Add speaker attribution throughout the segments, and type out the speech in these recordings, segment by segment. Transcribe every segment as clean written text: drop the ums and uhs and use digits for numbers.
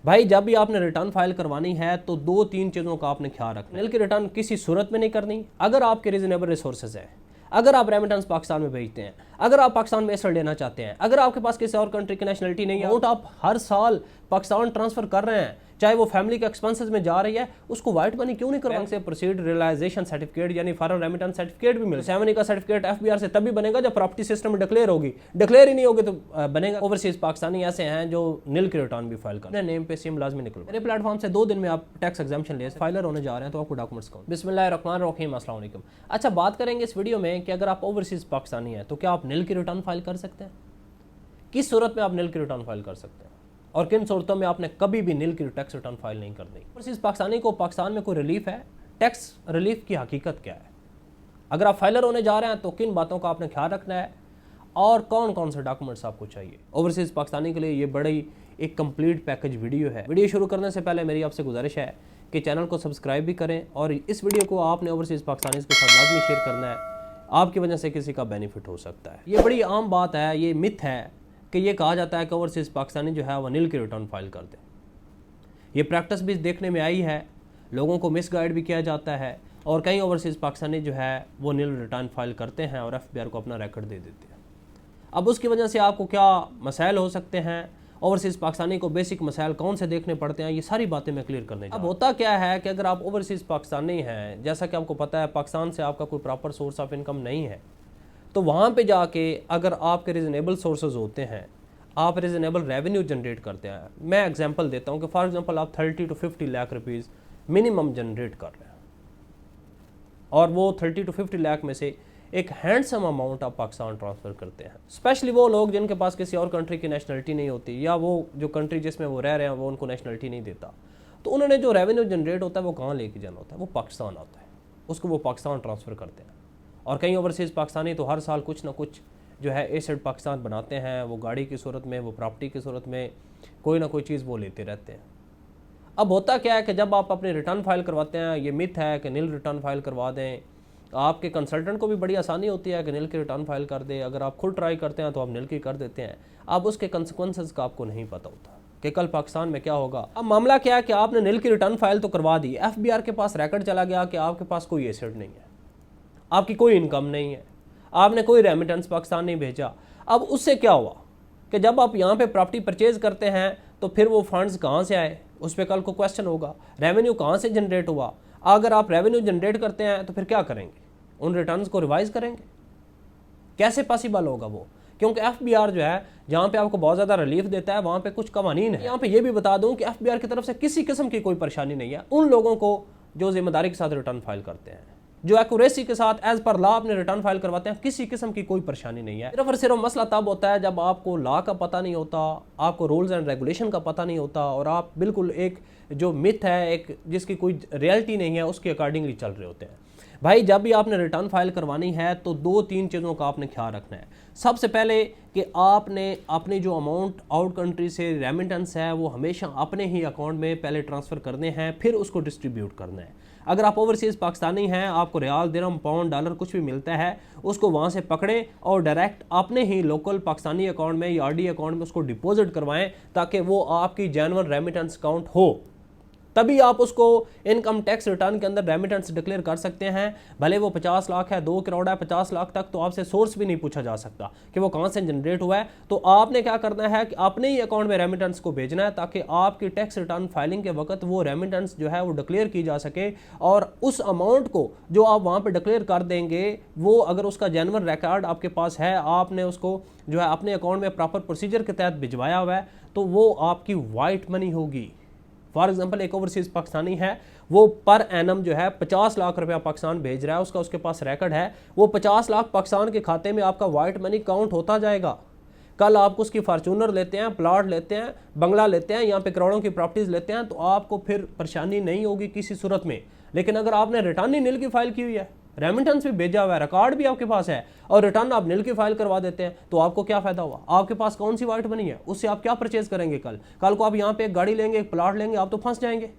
Speaker 1: भाई जब भी आपने रिटर्न फाइल करवानी है तो दो तीन चीज़ों का आपने ख्याल रखना। निल की रिटर्न किसी सूरत में नहीं करनी अगर आपके रीजनेबल रिसोर्सेज है, अगर आप रेमिटेंस पाकिस्तान में भेजते हैं, अगर आप पाकिस्तान में एसर लेना चाहते हैं, अगर आपके पास किसी और कंट्री की नेशनलिटी नहीं है, आप हर साल पाकिस्तान ट्रांसफर कर रहे हैं, चाहे वो फैमिली के एक्सपेंसेस में जा रही है, उसको वाइट मनी क्यों नहीं करवाएंगे? से प्रोसीड रियलाइजेशन सर्टिफिकेट यानी फॉरेन रेमिटेंस सर्टिफिकेट भी मिले। सेमनी का सर्टिफिकेट एफबीआर से तभी बनेगा जब प्रॉपर्टी सिस्टम में डिक्लेयर होगी, डिक्लेयर ही नहीं होगी तो बनेगा। ओवरसीज पाकिस्तानी ऐसे हैं जो निल की रिटर्न भी फाइल कर नेम पे सिम लाजमी निकल। मेरे प्लेटफॉर्म से 2 दिन में आप टैक्स एग्जाम्पशन ले फाइलर होने जा रहे हैं तो आपको डॉक्यूमेंट्स कौन। बिस्मिल्लाहिर्रहमानिर्रहीम, अस्सलाम वालेकुम। अच्छा, बात करेंगे इस वीडियो में कि अगर आप ओवरसीज पाकिस्तानी हैं तो क्या आप निल की रिटर्न फाइल कर सकते हैं, किस सूरत में आप निल की रिटर्न फाइल कर सकते हैं और किन सूरतों में आपने कभी भी निल की टैक्स रिटर्न फाइल नहीं करनी। ओवरसीज पाकिस्तानी को पाकिस्तान में कोई रिलीफ है, टैक्स रिलीफ की हकीकत क्या है, अगर आप फाइलर होने जा रहे हैं तो किन बातों का आपने ख्याल रखना है और कौन कौन से डॉक्यूमेंट्स आपको चाहिए। ओवरसीज पाकिस्तानी के लिए ये बड़ी एक कंप्लीट पैकेज वीडियो है। वीडियो शुरू करने से पहले मेरी आपसे गुजारिश है कि चैनल को सब्सक्राइब भी करें और इस वीडियो को आपने ओवरसीज पाकिस्तानी के साथ लाजमी शेयर करना है, आपकी वजह से किसी का बेनिफिट हो सकता है। ये बड़ी आम बात है, ये मिथ है कि ये कहा जाता है कि ओवरसीज पाकिस्तानी जो है वह निल की रिटर्न फाइल कर दें। ये प्रैक्टिस भी देखने में आई है, लोगों को मिसगाइड भी किया जाता है और कई ओवरसीज पाकिस्तानी जो है वो निल रिटर्न फाइल करते हैं और एफबीआर को अपना रिकॉर्ड दे देते हैं। अब उसकी वजह से आपको क्या मसाइल हो सकते हैं, ओवरसीज पाकिस्तानी को बेसिक मसाइल कौन से देखने पड़ते हैं, ये सारी बातें मैं क्लियर करने। अब होता क्या है कि अगर आप ओवरसीज पाकिस्तानी हैं, जैसा कि आपको पता है पाकिस्तान से आपका कोई प्रॉपर सोर्स ऑफ इनकम नहीं है, तो वहाँ पे जाके अगर आपके रीजनेबल सोर्सेज होते हैं, आप रीजनेबल रेवेन्यू जनरेट करते हैं। मैं एग्जांपल देता हूँ कि फॉर एग्जांपल आप 30 to 50 lakh rupees minimum generate कर रहे हैं और वो 30 to 50 लाख में से एक हैंडसम अमाउंट आप पाकिस्तान ट्रांसफ़र करते हैं। स्पेशली वो लोग जिनके पास किसी और कंट्री की नेशनलिटी नहीं होती या वो जो कंट्री जिसमें वो रह रहे हैं वो उनको नेशनलिटी नहीं देता, तो उन्होंने जो रेवेन्यू जनरेट होता है वो कहाँ लेके जाना होता है, वो पाकिस्तान आता है, उसको वो पाकिस्तान ट्रांसफ़र करते हैं। और कई ओवरसीज़ पाकिस्तानी तो हर साल कुछ ना कुछ जो है एसेट पाकिस्तान बनाते हैं, वो गाड़ी की सूरत में, वो प्रॉपर्टी की सूरत में कोई ना कोई चीज़ वो लेते रहते हैं। अब होता क्या है कि जब आप अपनी रिटर्न फाइल करवाते हैं, ये मिथ है कि निल रिटर्न फाइल करवा दें, आपके कंसल्टेंट को भी बड़ी आसानी होती है कि निल की रिटर्न फाइल कर दे, अगर आप खुद ट्राई करते हैं तो आप निल की कर देते हैं। अब उसके कंसिक्वेंसेस का आपको नहीं पता होता कि कल पाकिस्तान में क्या होगा। अब मामला क्या है कि आपने निल की रिटर्न फाइल तो करवा दी, एफबीआर के पास रिकॉर्ड चला गया कि आपके पास कोई एसेट नहीं है, आपकी कोई इनकम नहीं है, आपने कोई रेमिटेंस पाकिस्तान नहीं भेजा। अब उससे क्या हुआ कि जब आप यहाँ पे प्रॉपर्टी परचेज करते हैं तो फिर वो फंड्स कहाँ से आए, उस पर कल को क्वेश्चन होगा। रेवेन्यू कहाँ से जनरेट हुआ, अगर आप रेवेन्यू जनरेट करते हैं तो फिर क्या करेंगे, उन रिटर्न्स को रिवाइज करेंगे, कैसे पॉसिबल होगा वो? क्योंकि एफबीआर जो है जहाँ पे आपको बहुत ज़्यादा रिलीफ देता है वहाँ पे कुछ कवानीन है। यहाँ पे ये भी बता दूँ कि एफबीआर की तरफ से किसी किस्म की कोई परेशानी नहीं है उन लोगों को जो जिम्मेदारी के साथ रिटर्न फाइल करते हैं, जो एक्यूरेसी के साथ एज पर लॉ अपने रिटर्न फाइल करवाते हैं, किसी किस्म की कोई परेशानी नहीं है। सिर्फ और सिर्फ मसला तब होता है जब आपको लॉ का पता नहीं होता, आपको रूल्स एंड रेगुलेशन का पता नहीं होता और आप बिल्कुल एक जो मिथ है, एक जिसकी कोई रियलिटी नहीं है, उसके अकॉर्डिंगली चल रहे होते हैं। भाई जब भी आपने रिटर्न फाइल करवानी है तो 2-3 चीज़ों का आपने ख्याल रखना है। सबसे पहले कि आपने अपने जो अमाउंट आउट कंट्री से रेमिटेंस है वो हमेशा अपने ही अकाउंट में पहले ट्रांसफ़र करने हैं, फिर उसको डिस्ट्रीब्यूट करना है। अगर आप ओवरसीज़ पाकिस्तानी हैं, आपको रियाल, दिरहम, पाउंड, डॉलर कुछ भी मिलता है, उसको वहाँ से पकड़ें और डायरेक्ट अपने ही लोकल पाकिस्तानी अकाउंट में या आरडी अकाउंट में उसको डिपॉजिट करवाएं ताकि वो आपकी जेन्युइन रेमिटेंस अकाउंट हो, तभी आप उसको इनकम टैक्स रिटर्न के अंदर रेमिटेंस डिक्लेयर कर सकते हैं। भले वो 50 लाख है, 2 करोड़ है, 50 लाख तक तो आपसे सोर्स भी नहीं पूछा जा सकता कि वो कहाँ से जनरेट हुआ है। तो आपने क्या करना है कि अपने ही अकाउंट में रेमिटेंस को भेजना है ताकि आपकी टैक्स रिटर्न फाइलिंग के वक्त वो रेमिटेंस जो है वो डिक्लेयर की जा सके और उस अमाउंट को जो आप वहाँ पर डिक्लेयर कर देंगे वो अगर उसका जेन्युइन रिकॉर्ड आपके पास है, आपने उसको जो है अपने अकाउंट में प्रॉपर प्रोसीजर के तहत भिजवाया हुआ है, तो वो आपकी वाइट मनी होगी। फॉर एग्जाम्पल एक ओवरसीज पाकिस्तानी है, वो पर एनम जो है 50 लाख रुपया पाकिस्तान भेज रहा है, उसका उसके पास रिकॉर्ड है, वो 50 लाख पाकिस्तान के खाते में आपका वाइट मनी काउंट होता जाएगा। कल आप उसकी फार्चूनर लेते हैं, प्लाट लेते हैं, बंगला लेते हैं, यहाँ पे करोड़ों की प्रॉपर्टीज लेते हैं, तो आपको फिर परेशानी नहीं होगी किसी सूरत में। लेकिन अगर आपने रिटर्न ही निल की फाइल की हुई है, रेमिटेंस भी भेजा हुआ है, रिकॉर्ड भी आपके पास है और रिटर्न आप निल की फाइल करवा देते हैं, तो आपको क्या फायदा हुआ? आपके पास कौन सी वाइट मनी है, उससे आप क्या परचेज करेंगे? कल को आप यहाँ पे एक गाड़ी लेंगे, एक प्लाट लेंगे, आप तो फंस जाएंगे।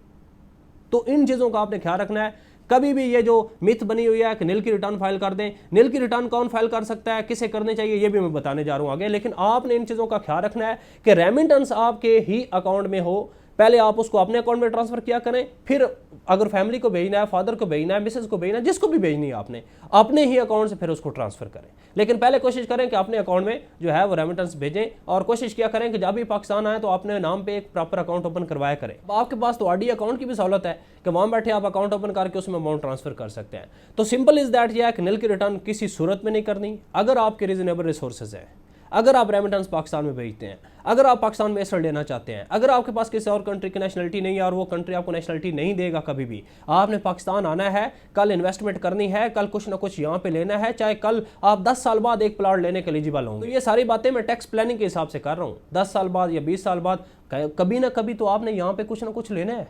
Speaker 1: तो इन चीज़ों का आपने ख्याल रखना है। कभी भी ये जो मिथ बनी हुई है कि निल की रिटर्न फाइल कर दें, निल की रिटर्न कौन फाइल कर सकता है, किसे करनी चाहिए, ये भी मैं बताने जा रहा हूँ आगे। लेकिन आपने इन चीज़ों का ख्याल रखना है कि रेमिटेंस आपके ही अकाउंट में हो पहले आप उसको अपने अकाउंट में ट्रांसफर किया करें, फिर अगर फैमिली को भेजना है, फादर को भेजना है, मिसेज को भेजना है, जिसको भी भेजनी है आपने अपने ही अकाउंट से फिर उसको ट्रांसफर करें। लेकिन पहले कोशिश करें कि अपने अकाउंट में जो है वो रेमिटेंस भेजें, और कोशिश किया करें कि जब भी पाकिस्तान आए तो अपने नाम पे एक प्रॉपर अकाउंट ओपन करवाया करें। आपके पास तो आरडी अकाउंट की भी सहूलत है कि वहां बैठे आप अकाउंट ओपन करके उसमें अमाउंट ट्रांसफर कर सकते हैं। तो सिंपल इज दैट, यह है कि निल की रिटर्न किसी सूरत में नहीं करनी। अगर आपके रीजनेबल रिसोर्सेज है, अगर आप रेमिटेंस पाकिस्तान में भेजते हैं, अगर आप पाकिस्तान में एसेट लेना चाहते हैं, अगर आपके पास किसी और कंट्री की नेशनलिटी नहीं है और वो कंट्री आपको नेशनलिटी नहीं देगा कभी भी, आपने पाकिस्तान आना है, कल इन्वेस्टमेंट करनी है, कल कुछ ना कुछ यहाँ पे लेना है, चाहे कल आप 10 साल बाद एक प्लॉट लेने के एलिजिबल होंगे। तो ये सारी बातें मैं टैक्स प्लानिंग के हिसाब से कर रहा हूँ। 10 साल बाद या 20 साल बाद कभी ना कभी तो आपने यहाँ पे कुछ ना कुछ लेना है।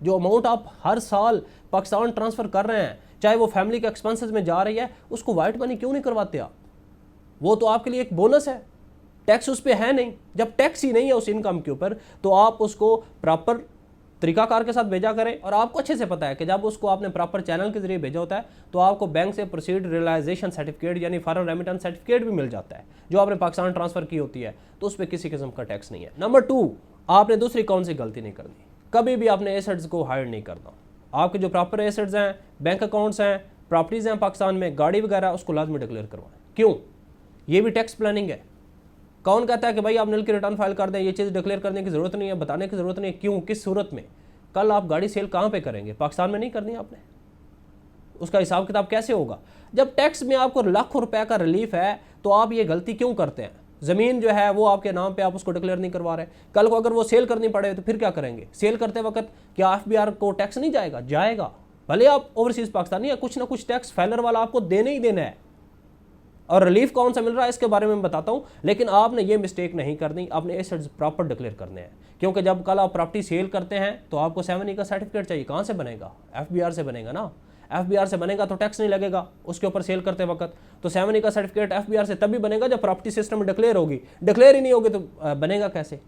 Speaker 1: जो अमाउंट आप हर साल पाकिस्तान ट्रांसफर कर रहे हैं, चाहे वो फैमिली के एक्सपेंसेस में जा रही है, उसको वाइट मनी क्यों नहीं करवाते आप? वो तो आपके लिए एक बोनस है, टैक्स उस पर है नहीं। जब टैक्स ही नहीं है उस इनकम के ऊपर, तो आप उसको प्रॉपर तरीकाकार के साथ भेजा करें। और आपको अच्छे से पता है कि जब उसको आपने प्रॉपर चैनल के जरिए भेजा होता है तो आपको बैंक से प्रोसीड रियलाइजेशन सर्टिफिकेट यानी फॉरेन रेमिटेंस सर्टिफिकेट भी मिल जाता है जो आपने पाकिस्तान ट्रांसफर की होती है, तो उस पर किसी किस्म का टैक्स नहीं है। नंबर 2, आपने दूसरी कौन सी गलती नहीं करनी, कभी भी आपने एसेट्स को हाइड नहीं करना। आपके जो प्रॉपर एसेट्स हैं, बैंक अकाउंट्स हैं, प्रॉपर्टीज़ हैं पाकिस्तान में, गाड़ी वगैरह, उसको लाजमी डिक्लेयर करवाएं। क्यों? ये भी टैक्स प्लानिंग है। कौन कहता है कि भाई आप निल की रिटर्न फाइल कर दें, ये चीज़ डिक्लेयर करने की ज़रूरत नहीं है, बताने की ज़रूरत नहीं है? क्यों, किस सूरत में? कल आप गाड़ी सेल कहाँ पे करेंगे? पाकिस्तान में नहीं करनी आपने, उसका हिसाब किताब कैसे होगा? जब टैक्स में आपको लाखों रुपए का रिलीफ है तो आप ये गलती क्यों करते हैं? ज़मीन जो है वो आपके नाम पे, आप उसको डिक्लेयर नहीं करवा रहे। कल को अगर वो सेल करनी पड़े तो फिर क्या करेंगे? सेल करते वक्त क्या FBR को टैक्स नहीं जाएगा? जाएगा। भले आप ओवरसीज़ पाकिस्तानी है, कुछ ना कुछ टैक्स फैलर वाला आपको देना ही देना है। और रिलीफ कौन सा मिल रहा है इसके बारे में मैं बताता हूँ, लेकिन आपने ये मिस्टेक नहीं करनी, आपने एसेट्स प्रॉपर डिक्लेयर करने हैं। क्योंकि जब कल आप प्रॉपर्टी सेल करते हैं तो आपको 7E का सर्टिफिकेट चाहिए। कहाँ से बनेगा? FBR से बनेगा ना। FBR से बनेगा तो टैक्स नहीं लगेगा उसके ऊपर सेल करते वक्त। तो 7E का सर्टिफिकेट FBR से तभी बनेगा जब प्रॉपर्टी सिस्टम में डिक्लेयर होगी। डिक्लेयर ही नहीं होगी तो बनेगा कैसे?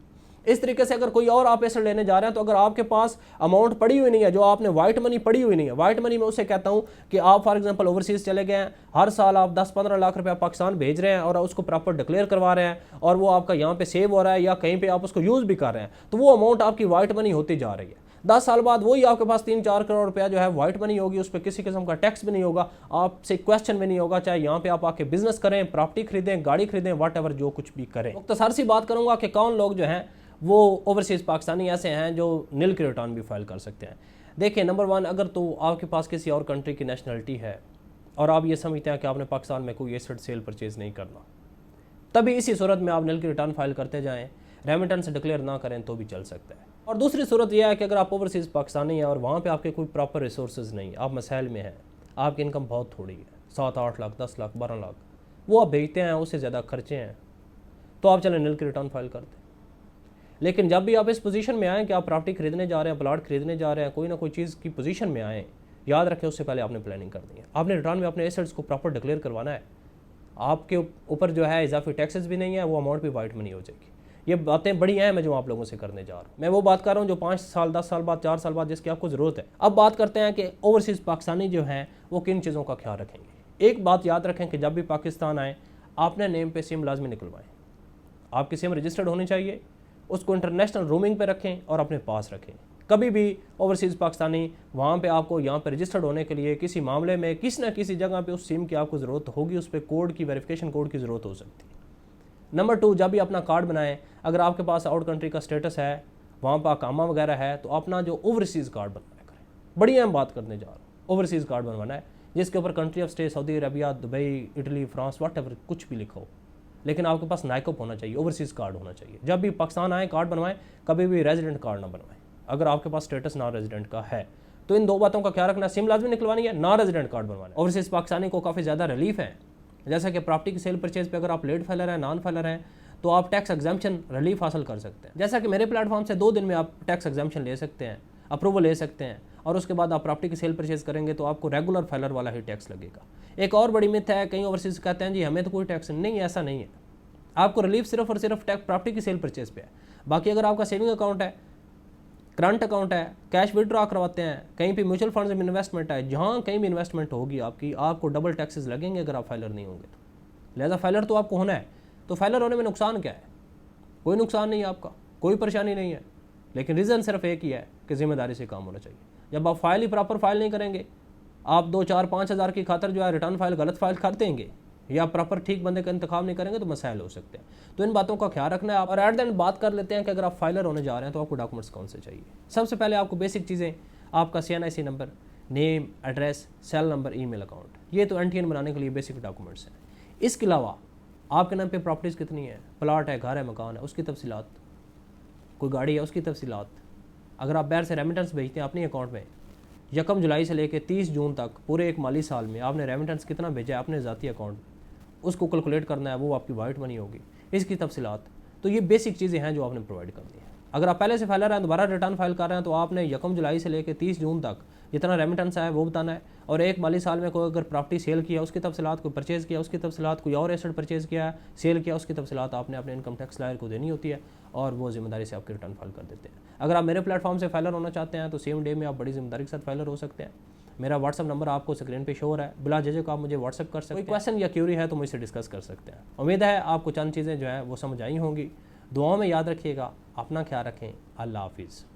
Speaker 1: इस तरीके से अगर कोई और आप एसेट लेने जा रहे हैं तो अगर आपके पास अमाउंट पड़ी हुई नहीं है, जो आपने वाइट मनी पड़ी हुई नहीं है, वाइट मनी में उसे कहता हूं कि आप फॉर एग्जांपल ओवरसीज चले गए हैं, हर साल आप 10-15 लाख रुपया पाकिस्तान भेज रहे हैं और उसको प्रॉपर डिक्लेयर करवा रहे हैं और वो आपका यहाँ पे सेव हो रहा है या कहीं पे आप उसको यूज़ भी कर रहे हैं, तो वो अमाउंट आपकी वाइट मनी होती जा रही है। 10 साल बाद वही आपके पास 3-4 करोड़ रुपया जो है वाइट मनी होगी, उस पर किसी किस्म का टैक्स भी नहीं होगा, आपसे क्वेश्चन भी नहीं होगा, चाहे यहाँ पे आप आके बिजनेस करें, प्रॉपर्टी खरीदें, गाड़ी खरीदें, वट एवर जो कुछ भी करें। तो सारी सी बात करूँगा कि कौन लोग जो हैं वो ओवरसीज़ पाकिस्तानी ऐसे हैं जो निल की रिटर्न भी फाइल कर सकते हैं। देखिए, नंबर 1, अगर तो आपके पास किसी और कंट्री की नेशनलिटी है और आप ये समझते हैं कि आपने पाकिस्तान में कोई एसेट सेल परचेज़ नहीं करना, तभी इसी सूरत में आप निल की रिटर्न फाइल करते जाएँ, रेमिटेंस डिक्लेयर ना करें तो भी चल सकता है। और दूसरी सूरत यह है कि अगर आप ओवरसीज़ पाकिस्तानी हैं और वहाँ पे आपके कोई प्रॉपर रिसोर्सेज नहीं, आप मसाइल में हैं, आपकी इनकम बहुत थोड़ी है, 7-8 लाख, 10 लाख, 12 लाख, वो आप भेजते हैं, उससे ज़्यादा खर्चे हैं, तो आप चलें निल की रिटर्न फाइल करते हैं। लेकिन जब भी आप इस पोजीशन में आएँ कि आप प्रॉपर्टी खरीदने जा रहे हैं, प्लाट खरीदने जा रहे हैं, कोई ना कोई चीज़ की पोजीशन में आएँ, याद रखें उससे पहले आपने प्लानिंग करनी है। आपने रिटर्न में अपने एसेट्स को प्रॉपर डिक्लेयर करवाना है। आपके ऊपर जो है इजाफी टैक्सेस भी नहीं है, वो अमाउंट भी वाइट मनी हो जाएगी। ये बातें बड़ी हैं मैं जो आप लोगों से करने जा रहा हूँ। मैं वो बात कर रहा हूँ जो 5 साल, 10 साल बाद, 4 साल बाद जिसकी आपको ज़रूरत है। अब बात करते हैं कि ओवरसीज़ पाकिस्तानी जो हैं वो किन चीज़ों का ख्याल रखेंगे। एक बात याद रखें कि जब भी पाकिस्तान आए, आपने नेम पे सिम लाजमी निकलवाएं। आपकी सिम रजिस्टर्ड होनी चाहिए, उसको इंटरनेशनल रोमिंग पे रखें और अपने पास रखें। कभी भी ओवरसीज़ पाकिस्तानी वहाँ पे आपको यहाँ पे रजिस्टर्ड होने के लिए किसी मामले में किसी न किसी जगह पे उस सिम की आपको ज़रूरत होगी, उस पर कोड की, वेरिफिकेशन कोड की ज़रूरत हो सकती है। नंबर 2, जब भी अपना कार्ड बनाएं, अगर आपके पास आउट कंट्री का स्टेटस है, वहाँ पर अकामा वगैरह है, तो अपना जो ओवरसीज़ कार्ड बनवाया करें। बड़ी अहम बात करने जा रहा हूँ, ओवरसीज़ कार्ड बनवाना है जिसके ऊपर country of stay, Saudi Arabia, Dubai, Italy, France, what ever कुछ भी लिखो, लेकिन आपके पास नाइकअप होना चाहिए, ओवरसीज़ कार्ड होना चाहिए। जब भी पाकिस्तान आए कार्ड बनवाएं, कभी भी रेजिडेंट कार्ड ना बनवाएं। अगर आपके पास स्टेटस नॉन रेजिडेंट का है तो इन 2 बातों का ख्याल रखना, सिम लाजमी निकलवानी है, नॉन रेजिडेंट कार्ड बनवाना है। ओवरसीज़ पाकिस्तानी को काफ़ी ज़्यादा रिलीफ है, जैसा कि प्रॉपर्टी की सेल परचेज पे अगर आप लेट फाइलर हैं, नॉन फाइलर हैं, तो आप टैक्स एग्जाम्पशन रिलीफ हासिल कर सकते हैं। जैसा कि मेरे प्लेटफॉर्म से 2 दिन में आप टैक्स एग्जाम्पशन ले सकते हैं, अप्रूवल ले सकते हैं, और उसके बाद आप प्रॉपर्टी की सेल परचेज करेंगे तो आपको रेगुलर फाइलर वाला ही टैक्स लगेगा। एक और बड़ी मिथ है, कई ओवरसीज़ कहते हैं जी हमें तो कोई टैक्स नहीं, ऐसा नहीं है। आपको रिलीफ सिर्फ और सिर्फ टैक्स प्रॉपर्टी की सेल परचेज पे है। बाकी अगर आपका सेविंग अकाउंट है, करंट अकाउंट है, कैश विड्रॉ करवाते हैं, कहीं पे म्यूचुअल फंड्स में इन्वेस्टमेंट है, जहाँ कहीं भी इन्वेस्टमेंट होगी आपकी, आपको डबल टैक्सेस लगेंगे अगर आप फाइलर नहीं होंगे तो। लिहाजा फाइलर तो आपको होना है। तो फाइलर होने में नुकसान क्या है? कोई नुकसान नहीं है आपका, कोई परेशानी नहीं है। लेकिन रीज़न सिर्फ एक ही है कि ज़िम्मेदारी से काम होना चाहिए। जब आप फाइल ही प्रॉपर फाइल नहीं करेंगे, आप 2, 4, 5 हज़ार की खातर जो है रिटर्न फाइल गलत फाइल कर देंगे या प्रॉपर ठीक बंदे का इंतखाब नहीं करेंगे तो मसाइल हो सकते हैं। तो इन बातों का ख्याल रखना है। और एट द एंड बात कर लेते हैं कि अगर आप फाइलर होने जा रहे हैं तो आपको डॉक्यूमेंट्स कौन से चाहिए। सबसे पहले आपको बेसिक चीज़ें, आपका CNIC number, name, address, cell number, email account, ये तो NTN बनाने के लिए बेसिक डॉक्यूमेंट्स हैं। इसके अलावा आपके नाम पे प्रॉपर्टीज़ कितनी है, प्लाट है, घर है, मकान है, उसकी तफसीलात, कोई गाड़ी है उसकी तफसीलात। अगर आप बाहर से रेमिटेंस भेजते हैं अपने अकाउंट में 1 जुलाई से लेकर 30 जून तक पूरे एक माली साल में आपने रेमिटेंस कितना भेजा है अपने ज़ाती अकाउंट, उसको कैलकुलेट करना है, वो आपकी वाइट मनी होगी, इसकी तफसीलात। तो ये बेसिक चीज़ें हैं जो आपने प्रोवाइड करनी है। अगर आप पहले से फाइलर हैं, दोबारा रिटर्न फाइल कर रहे हैं, तो आपने 1 जुलाई से लेकर 30 जून तक जितना रेमिटेंस आया वो बताना है। और एक माली साल में कोई अगर प्रॉपर्टी सेल किया उसकी तफसीलात, कोई परचेज़ किया उसकी तफसीलात, कोई और एसेट परचेज़ किया सेल किया उसकी तफसीलात आपने अपने इनकम टैक्स लायर को देनी होती है और वो जिम्मेदारी से आपकी रिटर्न फाइल कर देते हैं। अगर आप मेरे प्लेटफॉर्म से फाइलर होना चाहते हैं तो सेम डे में आप बड़ी जिम्मेदारी के साथ फाइलर हो सकते हैं। मेरा व्हाट्सअप नंबर आपको स्क्रीन पे शो हो रहा है, बिला झिझक आप मुझे व्हाट्सअप कर सकते हैं। कोई क्वेश्चन या क्यूरी है तो मुझसे डिस्कस कर सकते हैं। उम्मीद है आपको चंद चीज़ें जो है वो समझ आई होंगी। दुआओं में याद रखिएगा, अपना ख्याल रखें। अल्लाह हाफिज़।